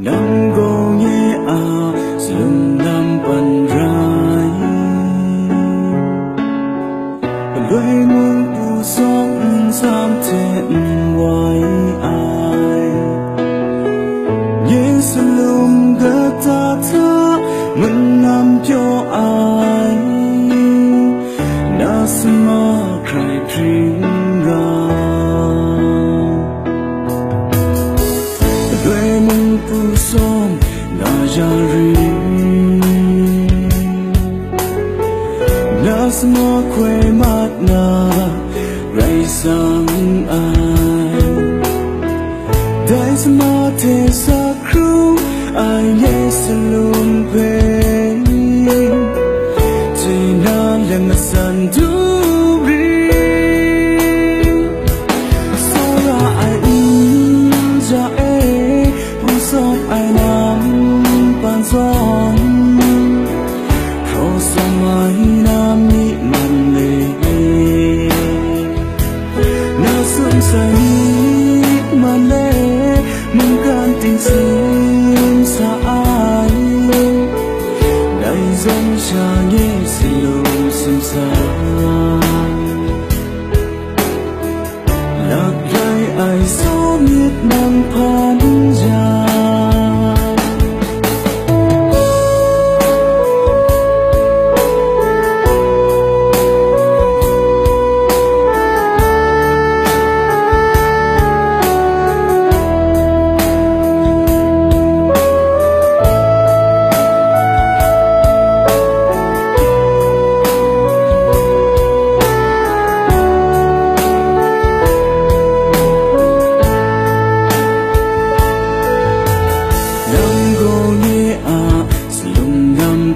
Nam go ye a slum nam pan rai Lưỡi mung tu song sam thiện hoài ai Ye slum ga ta tha mình nam cho ai Na sama cry dream ga Lưỡi mung tu song na jari Na sama quê mát na ray sang ai Dai sama te sa kru ai yes luôn quê Chỉ na lem san du ri So ra ai ja e bu song ai nam pan song Pro samai nam ni man le Na sun sai man le mong can tình xin xa ai Đại dân cha nhé xin lỗi xin xa Lạc rai ai số miết nam phán ra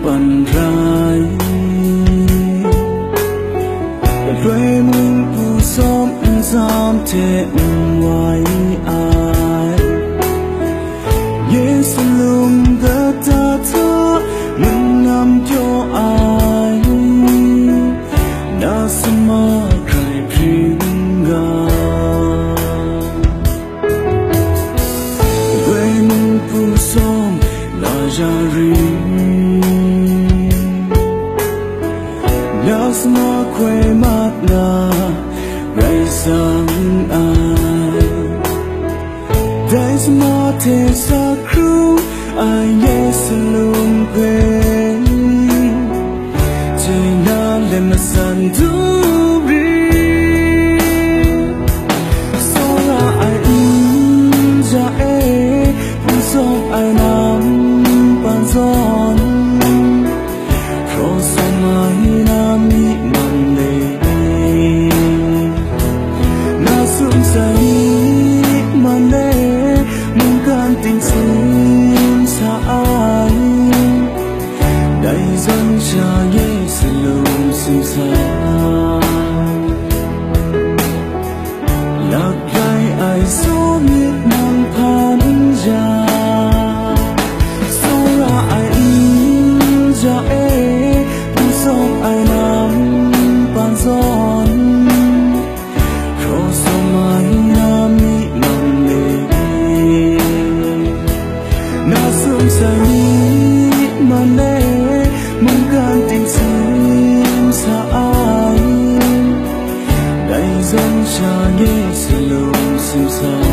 Pan rai Lưỡi mung tu xóm giam thiện hoài ai Yes lung ga ta tha mình nam cho ai Na sama cry dream ga Lưỡi mung tu xóm na jari Na sama quê mát na ray sang ai Dai sama te sa kru ai yes luôn quê Chỉ na lem san du ri So ra ai ja e bu song ai nam pan son Pro samai nam ni man le Na sun sai man le mong can tình xin xa ai Đại dân cha nhé xin lỗi xin xa Lạc rai ai số miết nam phán ra So ra ai ja e bu song ai nam pan son Pro samai nam ni man le Na sun sai man le mong can tình xin xa ai Đại dân cha nhé xin lỗi xin xa